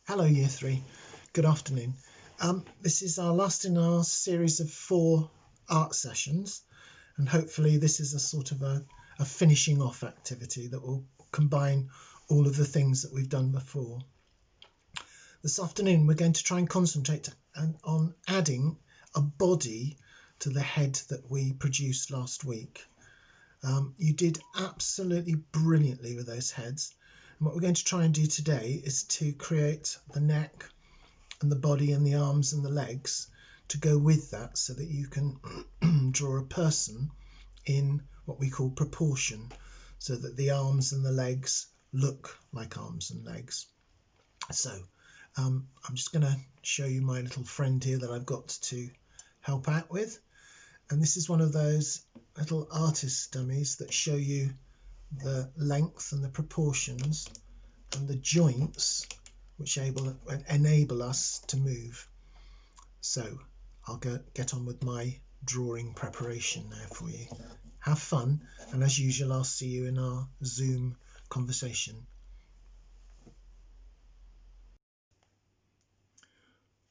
Hello Year 3, good afternoon. This is our last in our series of 4 art sessions, and hopefully this is a sort of a finishing off activity that will combine all of the things that we've done before. This afternoon we're going to try and concentrate on adding a body to the head that we produced last week. You did absolutely brilliantly with those heads. And what we're going to try and do today is to create the neck and the body and the arms and the legs to go with that, so that you can draw a person in what we call proportion, so that the arms and the legs look like arms and legs. So I'm just going to show you my little friend here that I've got to help out with. And this is one of those little artist dummies that show you the length and the proportions and the joints which enable us to move. So I'll get on with my drawing preparation now for you. Have fun, and as usual I'll see you in our Zoom conversation.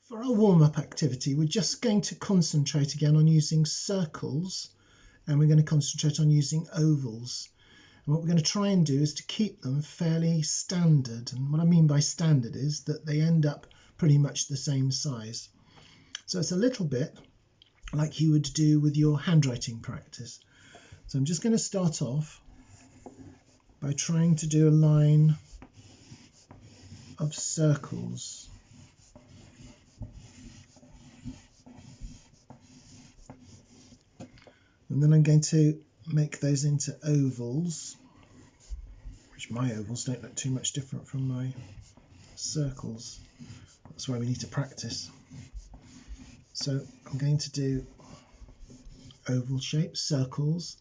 For our warm-up activity, we're just going to concentrate again on using circles, and we're going to concentrate on using ovals. And what we're going to try and do is to keep them fairly standard. And what I mean by standard is that they end up pretty much the same size. So it's a little bit like you would do with your handwriting practice. So I'm just going to start off by trying to do a line of circles. And then I'm going to make those into ovals, which my ovals don't look too much different from my circles. That's why we need to practice. So I'm going to do oval shapes, circles,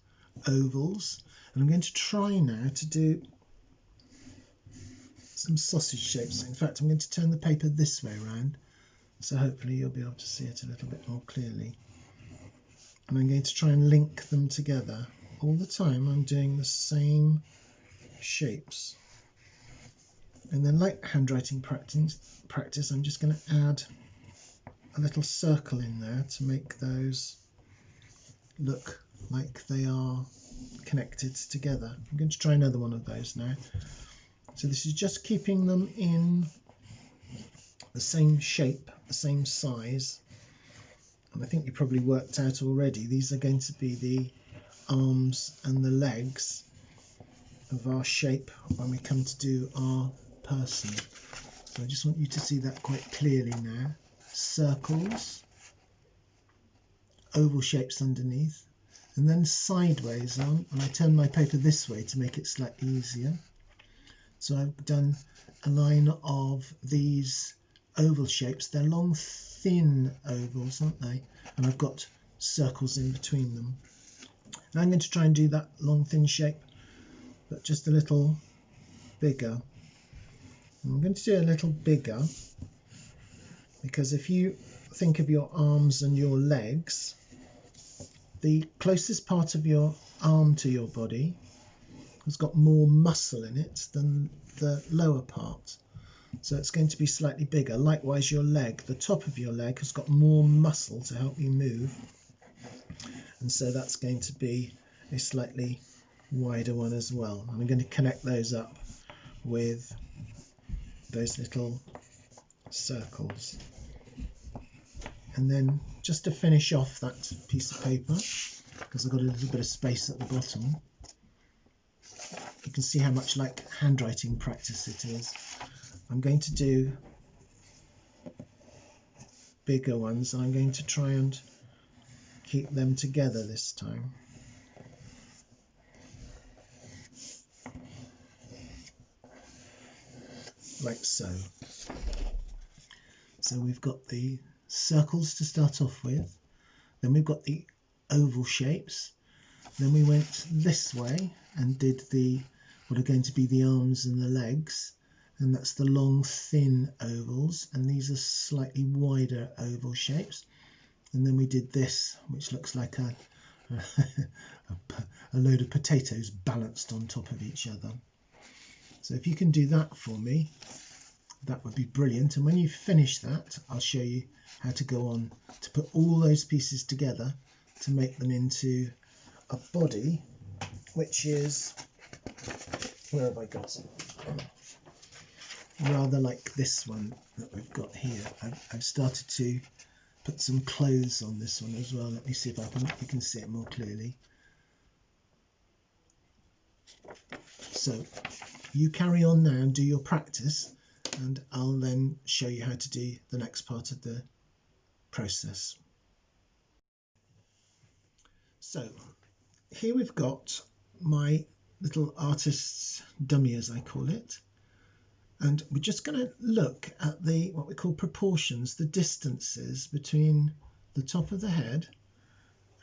ovals, and I'm going to try now to do some sausage shapes. In fact, I'm going to turn the paper this way around, so hopefully you'll be able to see it a little bit more clearly. And I'm going to try and link them together. All the time I'm doing the same shapes. And then, like handwriting practice, I'm just going to add a little circle in there to make those look like they are connected together. I'm going to try another one of those now. So this is just keeping them in the same shape, the same size. And I think you probably worked out already, these are going to be the arms and the legs of our shape when we come to do our person. So I just want you to see that quite clearly now. Circles, oval shapes underneath, and then sideways on, and I turn my paper this way to make it slightly easier. So I've done a line of these oval shapes. They're long, thin ovals, aren't they? And I've got circles in between them. Now I'm going to try and do that long, thin shape, but just a little bigger. I'm going to do a little bigger because if you think of your arms and your legs, the closest part of your arm to your body has got more muscle in it than the lower part. So it's going to be slightly bigger. Likewise, your leg, the top of your leg has got more muscle to help you move. And so that's going to be a slightly wider one as well. And I'm going to connect those up with those little circles. And then just to finish off that piece of paper, because I've got a little bit of space at the bottom, you can see how much like handwriting practice it is. I'm going to do bigger ones, and I'm going to try and keep them together this time. Like so. So we've got the circles to start off with, then we've got the oval shapes, then we went this way and did what are going to be the arms and the legs, and that's the long thin ovals, and these are slightly wider oval shapes. And then we did this, which looks like a load of potatoes balanced on top of each other. So if you can do that for me, that would be brilliant. And when you finish that, I'll show you how to go on to put all those pieces together to make them into a body, which is, where have I got it? Rather like this one that we've got here. I've started to put some clothes on this one as well. Let me see if you can see it more clearly. So you carry on now and do your practice, and I'll then show you how to do the next part of the process. So here we've got my little artist's dummy, as I call it, and we're just going to look at what we call proportions, the distances between the top of the head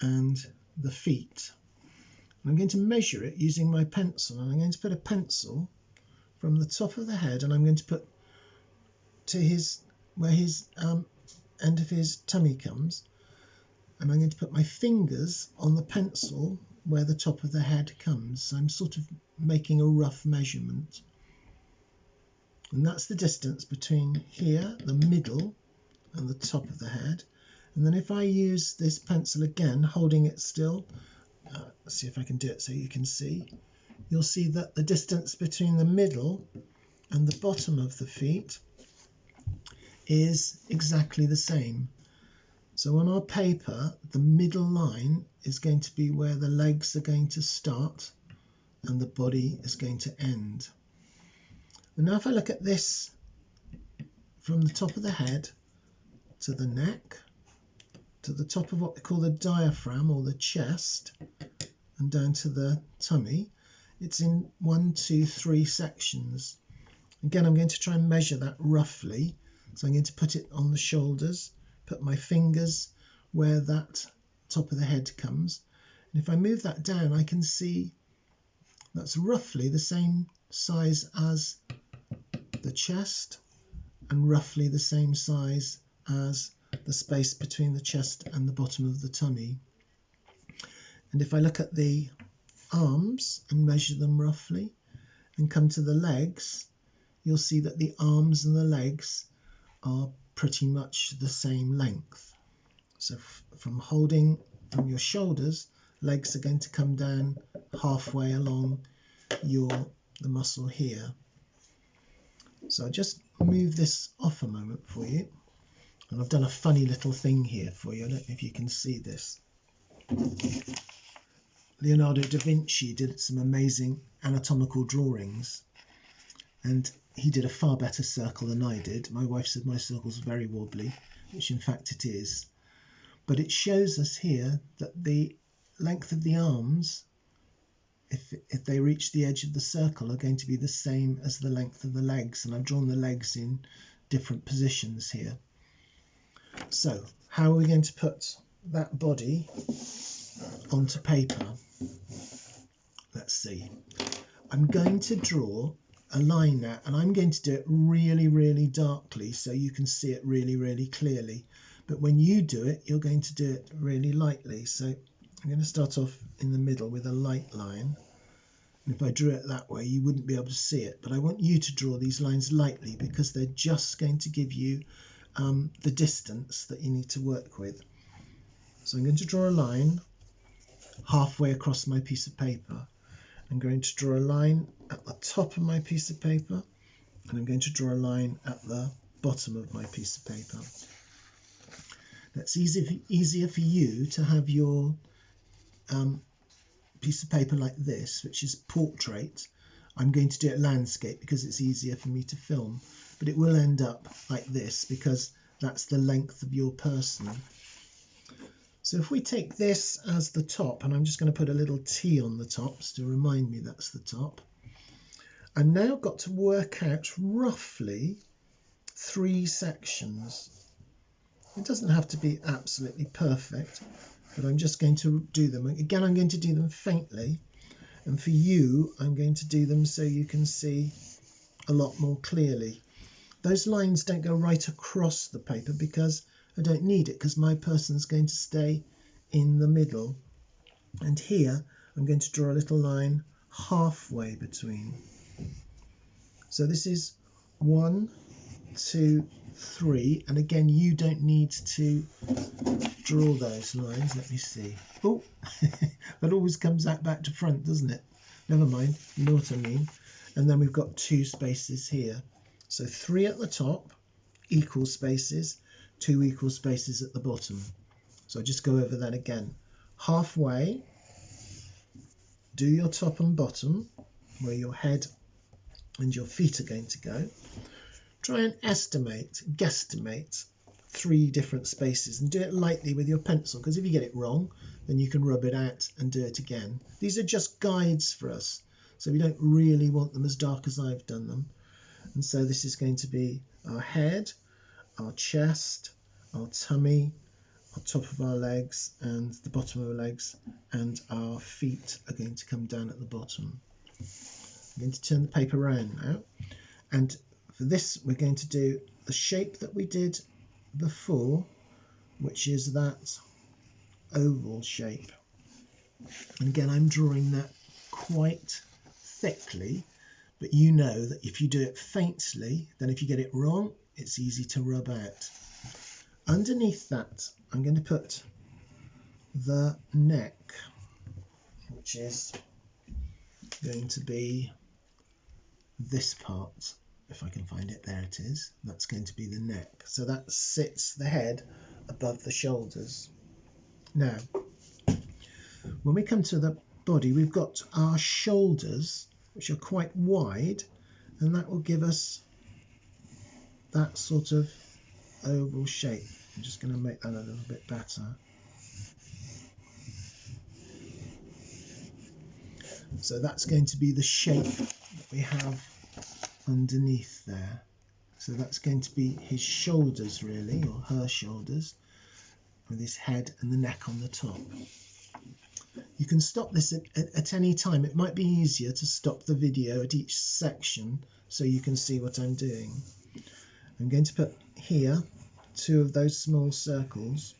and the feet. And I'm going to measure it using my pencil, and I'm going to put a pencil from the top of the head, and I'm going to put to where his end of his tummy comes, and I'm going to put my fingers on the pencil where the top of the head comes. So I'm sort of making a rough measurement, and that's the distance between here, the middle, and the top of the head. And then if I use this pencil again, holding it still, let's see if I can do it so you can see, you'll see that the distance between the middle and the bottom of the feet is exactly the same. So on our paper, the middle line is going to be where the legs are going to start and the body is going to end. And now if I look at this from the top of the head to the neck, to the top of what we call the diaphragm or the chest, and down to the tummy, it's in 1, 2, 3 sections. Again, I'm going to try and measure that roughly. So I'm going to put it on the shoulders, put my fingers where that top of the head comes. And if I move that down, I can see that's roughly the same size as the chest and roughly the same size as the space between the chest and the bottom of the tummy. And if I look at the arms and measure them roughly and come to the legs, you'll see that the arms and the legs are pretty much the same length. So from holding from your shoulders, legs are going to come down halfway along the muscle here. So I'll just move this off a moment for you. And I've done a funny little thing here for you. I don't know if you can see this. Leonardo da Vinci did some amazing anatomical drawings, and he did a far better circle than I did. My wife said my circle's very wobbly, which in fact it is. But it shows us here that the length of the arms, if they reach the edge of the circle, are going to be the same as the length of the legs. And I've drawn the legs in different positions here. So how are we going to put that body onto paper? Let's see. I'm going to draw a line now, and I'm going to do it really, really darkly so you can see it really, really clearly. But when you do it, you're going to do it really lightly. So I'm going to start off in the middle with a light line. And if I drew it that way, you wouldn't be able to see it. But I want you to draw these lines lightly because they're just going to give you the distance that you need to work with. So I'm going to draw a line halfway across my piece of paper. I'm going to draw a line at the top of my piece of paper, and I'm going to draw a line at the bottom of my piece of paper. That's easier for you to have your piece of paper like this, which is portrait. I'm going to do it landscape because it's easier for me to film, but it will end up like this because that's the length of your person. So if we take this as the top, and I'm just going to put a little T on the top to remind me that's the top, I've now got to work out roughly 3 sections. It doesn't have to be absolutely perfect, but I'm just going to do them. Again, I'm going to do them faintly, and for you, I'm going to do them so you can see a lot more clearly. Those lines don't go right across the paper because I don't need it, because my person's going to stay in the middle. And here I'm going to draw a little line halfway between. So this is 1, 2, 3, and again you don't need to draw those lines. Let me see. Oh, that always comes out back to front, doesn't it? Never mind, you know what I mean. And then we've got 2 spaces here. So 3 at the top, equal spaces, 2 equal spaces at the bottom. So I'll just go over that again. Halfway, do your top and bottom, where your head and your feet are going to go. Try and guesstimate 3 different spaces, and do it lightly with your pencil, because if you get it wrong, then you can rub it out and do it again. These are just guides for us, so we don't really want them as dark as I've done them. And so this is going to be our head, our chest, our tummy, our top of our legs and the bottom of our legs, and our feet are going to come down at the bottom. I'm going to turn the paper around now, and for this we're going to do the shape that we did before, which is that oval shape. And again, I'm drawing that quite thickly, but you know that if you do it faintly, then if you get it wrong, it's easy to rub out. Underneath that, I'm going to put the neck, which is going to be this part. If I can find it, there it is. That's going to be the neck. So that sits the head above the shoulders. Now, when we come to the body, we've got our shoulders, which are quite wide, and that will give us that sort of oval shape. I'm just going to make that a little bit better. So that's going to be the shape that we have underneath there. So that's going to be his shoulders, really, or her shoulders, with his head and the neck on the top. You can stop this at any time. It might be easier to stop the video at each section so you can see what I'm doing. I'm going to put here 2 of those small circles,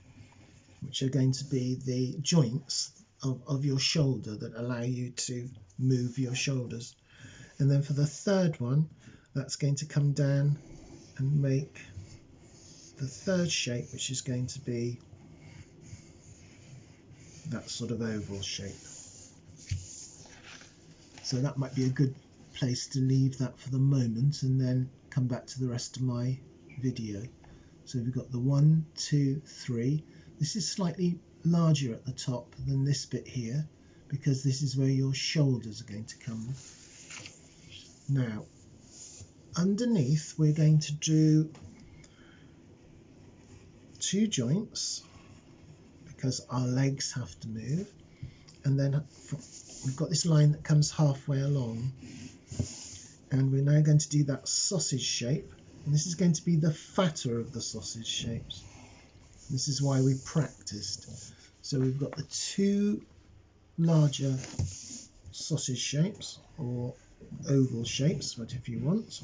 which are going to be the joints of your shoulder that allow you to move your shoulders. And then for the third one, that's going to come down and make the third shape, which is going to be that sort of oval shape. So that might be a good place to leave that for the moment and then come back to the rest of my video. So we've got the 1, 2, 3. This is slightly larger at the top than this bit here, because this is where your shoulders are going to come. Now, underneath we're going to do 2 joints, because our legs have to move, and then we've got this line that comes halfway along, and we're now going to do that sausage shape, and this is going to be the fatter of the sausage shapes. This is why we practiced. So we've got the 2 larger sausage shapes, or oval shapes, whatever you want,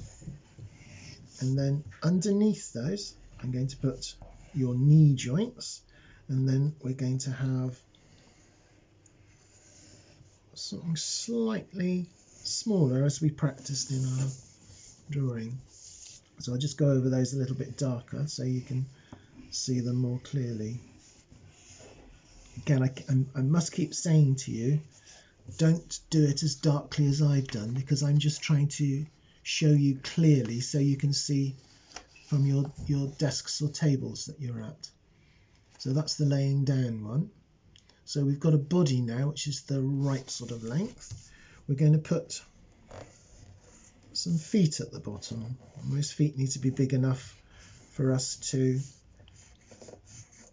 and then underneath those I'm going to put your knee joints, and then we're going to have something slightly smaller as we practiced in our drawing. So I'll just go over those a little bit darker so you can see them more clearly. Again, I must keep saying to you, don't do it as darkly as I've done, because I'm just trying to show you clearly so you can see from your desks or tables that you're at. So that's the laying down one. So we've got a body now, which is the right sort of length. We're going to put some feet at the bottom. Those feet need to be big enough for us to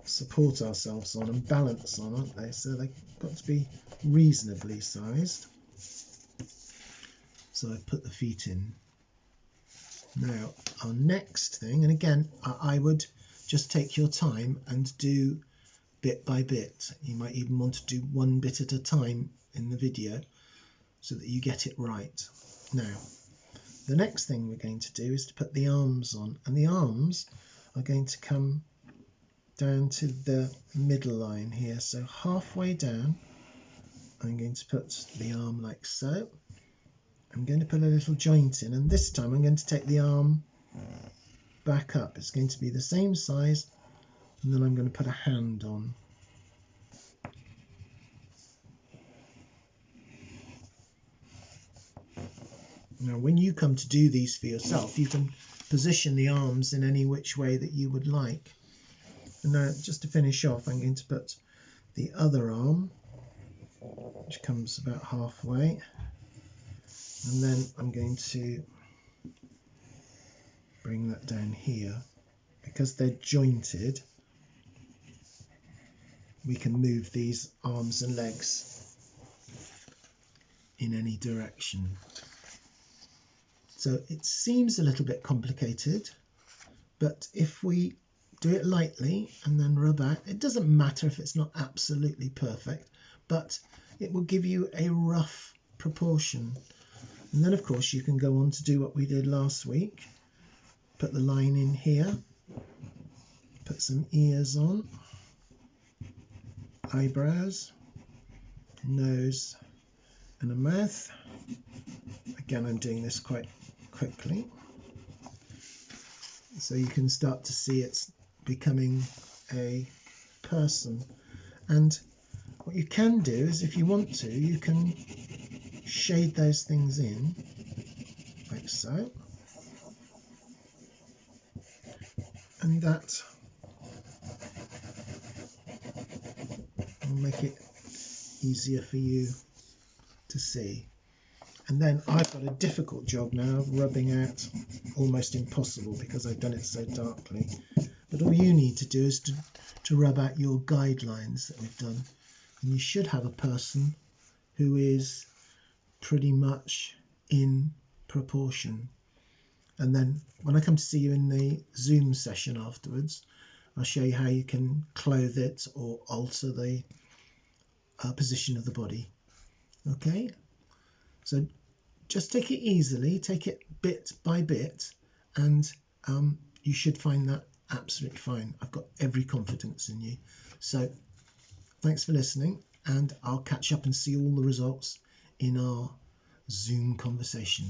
support ourselves on and balance on, aren't they? So they've got to be reasonably sized. So I put the feet in. Now our next thing, and again I would just take your time and do bit by bit. You might even want to do one bit at a time in the video so that you get it right. Now the next thing we're going to do is to put the arms on, and the arms are going to come down to the middle line here. So halfway down I'm going to put the arm like so. I'm going to put a little joint in, and this time I'm going to take the arm back up. It's going to be the same size, and then I'm going to put a hand on. Now, when you come to do these for yourself, you can position the arms in any which way that you would like. And now, just to finish off, I'm going to put the other arm, which comes about halfway, and then I'm going to bring that down here. Because they're jointed, we can move these arms and legs in any direction. So it seems a little bit complicated, but if we do it lightly and then rub out, it doesn't matter if it's not absolutely perfect, but it will give you a rough proportion. And then of course you can go on to do what we did last week. Put the line in here, put some ears on, eyebrows, nose and a mouth. Again, I'm doing this quite quickly, so you can start to see it's becoming a person. And what you can do is, if you want to, you can shade those things in like so, and that will make it easier for you to see. And then I've got a difficult job now of rubbing out, almost impossible because I've done it so darkly. But all you need to do is to rub out your guidelines that we've done. And you should have a person who is pretty much in proportion. And then when I come to see you in the Zoom session afterwards, I'll show you how you can clothe it or alter the position of the body. Okay? So just take it easily, take it bit by bit, and you should find that absolutely fine. I've got every confidence in you. So thanks for listening, and I'll catch up and see all the results in our Zoom conversation.